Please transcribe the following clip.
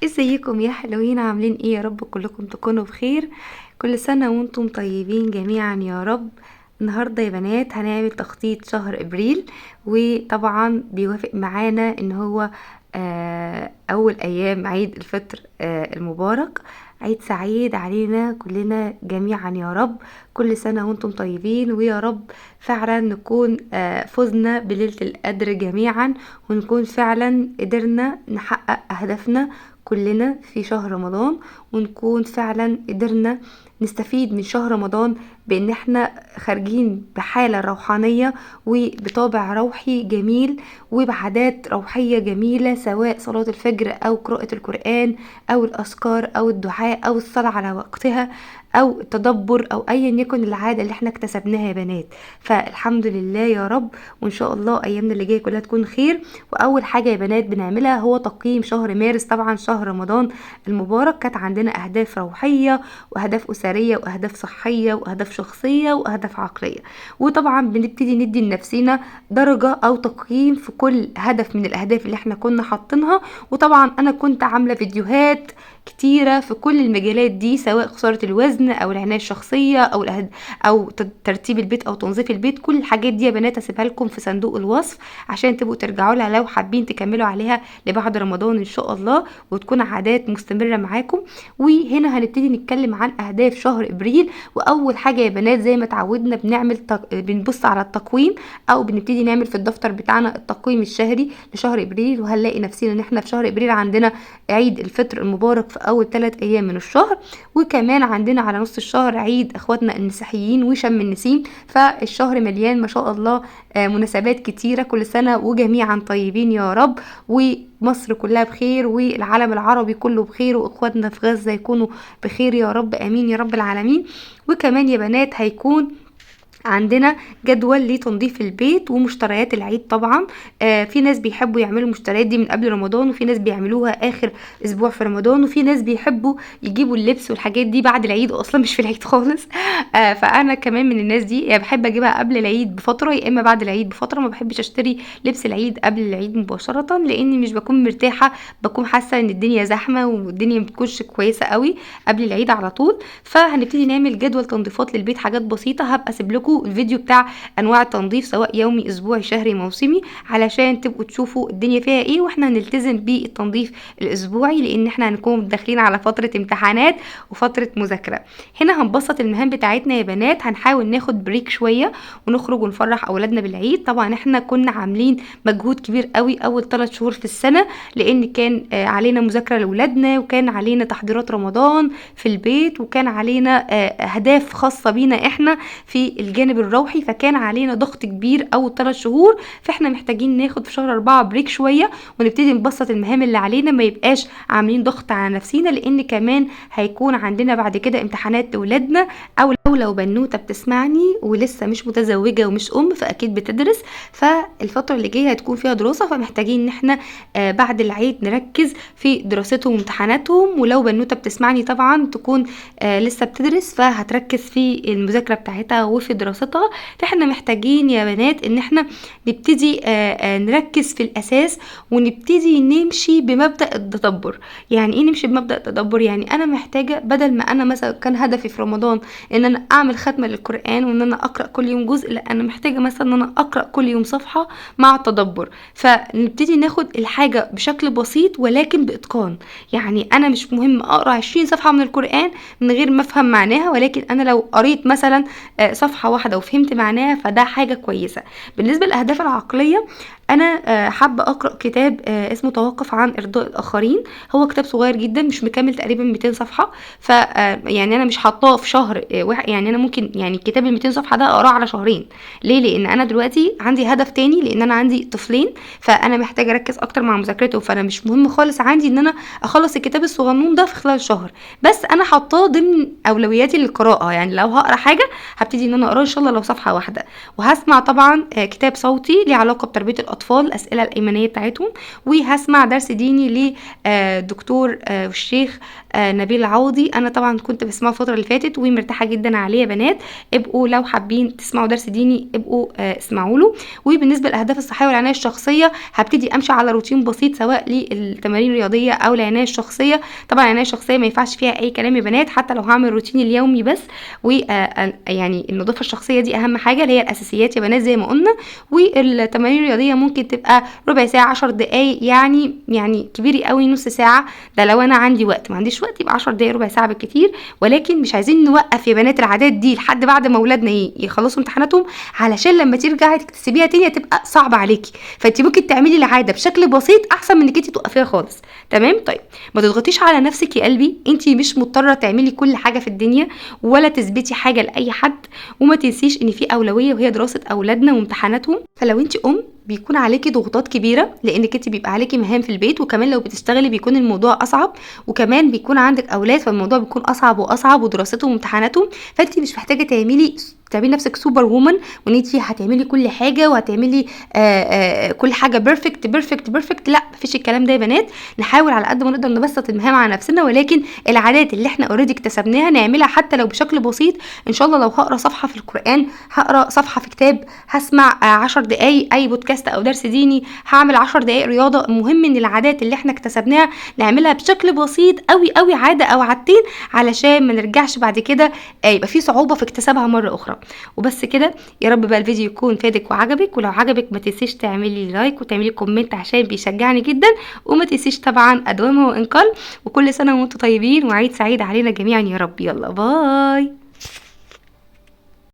ازيكم يا حلوين؟ عاملين ايه؟ يا رب كلكم تكونوا بخير. كل سنة وانتم طيبين جميعا يا رب. النهاردة يا بنات هنعمل تخطيط شهر ابريل، وطبعا بيوافق معانا ان هو اول ايام عيد الفطر المبارك. عيد سعيد علينا كلنا جميعا يا رب. كل سنة وانتم طيبين، ويا رب فعلا نكون فزنا بليلة القدر جميعا، ونكون فعلا قدرنا نحقق أهدافنا كلنا في شهر رمضان، ونكون فعلا قدرنا نستفيد من شهر رمضان بان احنا خارجين بحالة روحانية وبطابع روحي جميل وبعادات روحية جميلة، سواء صلاة الفجر او قراءة القرآن او الاذكار او الدعاء او الصلاة على وقتها او التدبر او ايا يكن العادة اللي احنا اكتسبناها يا بنات. فالحمد لله يا رب، وان شاء الله ايامنا اللي جايه كلها تكون خير. واول حاجه يا بنات بنعملها هو تقييم شهر مارس، طبعا شهر رمضان المبارك. كانت عندنا اهداف روحيه واهداف اسريه واهداف صحيه واهداف شخصيه واهداف عقليه، وطبعا بنبتدي ندي لنفسنا درجه او تقييم في كل هدف من الاهداف اللي احنا كنا حاطينها. وطبعا انا كنت عامله فيديوهات كتيرة في كل المجالات دي، سواء خسارة الوزن او العناية الشخصية او ترتيب البيت او تنظيف البيت. كل الحاجات دي يا بنات هسيبها لكم في صندوق الوصف عشان تبقوا ترجعوا لها لو حابين تكملوا عليها لبعد رمضان ان شاء الله، وتكون عادات مستمرة معاكم. وهنا هنبتدي نتكلم عن اهداف شهر ابريل. واول حاجة يا بنات زي ما اتعودنا بنبص على التقويم، او بنبتدي نعمل في الدفتر بتاعنا التقويم الشهري لشهر ابريل. وهنلاقي نفسنا ان احنا في شهر ابريل عندنا عيد الفطر المبارك في اول 3 ايام من الشهر، وكمان عندنا على نص الشهر عيد اخواتنا المسيحيين وشم النسيم. فالشهر مليان ما شاء الله مناسبات كتيرة. كل سنة وجميعا طيبين يا رب، ومصر كلها بخير والعالم العربي كله بخير، واخواتنا في غزة يكونوا بخير يا رب، امين يا رب العالمين. وكمان يا بنات هيكون عندنا جدول لتنظيف البيت ومشتريات العيد طبعا. في ناس بيحبوا يعملوا المشتريات دي من قبل رمضان، وفي ناس بيعملوها اخر اسبوع في رمضان، وفي ناس بيحبوا يجيبوا اللبس والحاجات دي بعد العيد اصلا مش في العيد خالص. فانا كمان من الناس دي، يعني بحب اجيبها قبل العيد بفتره يا اما بعد العيد بفتره. ما بحبش اشتري لبس العيد قبل العيد مباشره، لاني مش بكون مرتاحه، بكون حاسه ان الدنيا زحمه والدنيا متكونش كويسه قوي قبل العيد على طول. فهنبتدي نعمل جدول تنظيفات للبيت، حاجات بسيطه. هبقى اسيب لكم الفيديو بتاع انواع التنظيف سواء يومي اسبوعي شهري موسمي، علشان تبقوا تشوفوا الدنيا فيها ايه، واحنا هنلتزم بالتنظيف الاسبوعي لان احنا هنكون داخلين على فتره امتحانات وفتره مذاكره. هنا هنبسط المهام بتاعتنا يا بنات، هنحاول ناخد بريك شويه ونخرج ونفرح اولادنا بالعيد. طبعا احنا كنا عاملين مجهود كبير قوي اول 3 شهور في السنه، لان كان علينا مذاكره لاولادنا، وكان علينا تحضيرات رمضان في البيت، وكان علينا اهداف خاصه بينا احنا في الجانب الروحي. فكان علينا ضغط كبير اول 3 شهور، فاحنا محتاجين ناخد في شهر 4 بريك شويه ونبتدي نبسط المهام اللي علينا، ما يبقاش عاملين ضغط على نفسينا، لان كمان هيكون عندنا بعد كده امتحانات لاولادنا. او لو بنوته بتسمعني ولسه مش متزوجه ومش فاكيد بتدرس، فالفتره اللي جايه هتكون فيها دراسه، فمحتاجين ان احنا بعد العيد نركز في دراستهم وامتحاناتهم. ولو بنوته بتسمعني طبعا تكون لسه بتدرس، فهتركز في المذاكره بتاعتها وفي دراستها. فاحنا محتاجين يا بنات ان احنا نبتدي نركز في الاساس، ونبتدي نمشي بمبدأ التدبر. يعني ايه نمشي بمبدأ التدبر؟ يعني انا محتاجة بدل ما انا مثلا كان هدفي في رمضان ان انا اعمل ختمة للقرآن وان انا اقرأ كل يوم جزء، لا انا محتاجة مثلا ان انا اقرأ كل يوم صفحة مع التدبر. فنبتدي ناخد الحاجة بشكل بسيط ولكن باتقان. يعني انا مش مهم اقرأ 20 صفحة من القرآن من غير ما افهم معناها، ولكن انا لو قريت مثلا صفحة واحدة وفهمت معناها فده حاجة كويسة. بالنسبة للأهداف العقلية، انا حابه اقرا كتاب اسمه توقف عن ارضاء الاخرين. هو كتاب صغير جدا مش مكمل تقريبا 200 صفحه. ف يعني انا مش حاطاه في شهر واحد، يعني انا ممكن يعني الكتاب ال 200 صفحه ده اقراه على شهرين. ليه؟ لان انا دلوقتي عندي هدف تاني، لان انا عندي طفلين، فانا محتاجه اركز اكتر مع مذاكرته. فانا مش مهم خالص عندي ان انا اخلص الكتاب الصغنون ده في خلال شهر، بس انا حاطاه ضمن اولوياتي للقراءه. يعني لو هقرا حاجه هبتدي ان انا اقراه ان شاء الله لو صفحه واحده. وهسمع طبعا كتاب صوتي ليه علاقه بتربيه الاطفال، الاسئله الايمانيه بتاعتهم. وهسمع درس ديني لدكتور والشيخ نبيل عوضي. انا طبعا كنت بسمعه الفتره اللي فاتت ومرتاحه جدا عليه يا بنات. ابقوا لو حابين تسمعوا درس ديني ابقوا اسمعوا له. وبالنسبه للاهداف الصحيه والعنايه الشخصيه هبتدي امشي على روتين بسيط سواء للتمارين الرياضيه او العنايه الشخصيه. طبعا العنايه الشخصيه ما ينفعش فيها اي كلام يا بنات، حتى لو هعمل روتيني اليومي بس. و يعني النظافه الشخصيه دي اهم حاجه اللي هي الاساسيات يا بنات زي ما قلنا. والتمارين الرياضيه ممكن تبقى ربع ساعه 10 دقائق، يعني كبيري قوي نص ساعه، ده لو انا عندي وقت. ما عنديش وقت يبقى 10 دقائق ربع ساعه بالكتير. ولكن مش عايزين نوقف يا بنات العادات دي لحد بعد ما اولادنا يخلصوا امتحاناتهم، علشان لما ترجعي تكتسبيها تاني هتبقى صعبه عليكي. فانت ممكن تعملي العاده بشكل بسيط احسن من انك انت توقفيها خالص. تمام؟ طيب ما تضغطيش على نفسك يا قلبي، انت مش مضطره تعملي كل حاجه في الدنيا ولا تثبتي حاجه لاي حد. وما تنسيش ان في اولويه وهي دراسه اولادنا وامتحاناتهم. فلو انت بيكون عليكي ضغوطات كبيره لانك انت بيبقى عليكي مهام في البيت، وكمان لو بتشتغلي بيكون الموضوع اصعب، وكمان بيكون عندك اولاد فالموضوع بيكون اصعب واصعب ودراستهم وامتحاناتهم. فانت مش محتاجه تعملي نفسك سوبر وومن وان انت هتعملي كل حاجه وهتعملي كل حاجه بيرفكت بيرفكت بيرفكت. لا، مفيش الكلام ده يا بنات. نحاول على قد ما نقدر نبسط المهام على نفسنا، ولكن العادات اللي احنا اوريدي اكتسبناها نعملها حتى لو بشكل بسيط. ان شاء الله لو هقرا صفحه في القران، هقرا صفحه في كتاب، هسمع 10 دقائق اي بودكاست او درس ديني، هعمل 10 دقائق رياضه. المهم ان العادات اللي احنا اكتسبناها نعملها بشكل بسيط قوي قوي، عاده او عادتين، علشان ما نرجعش بعد كده يبقى في صعوبه في اكتسابها مره اخرى. وبس كده. يا رب بقى الفيديو يكون فادك وعجبك، ولو عجبك ما تنسيش تعملي لايك وتعملي كومنت عشان بيشجعني جدا. وما تنسيش طبعا ادومه وانقل. وكل سنه وانتم طيبين وعيد سعيد علينا جميعا يا رب. يلا باي.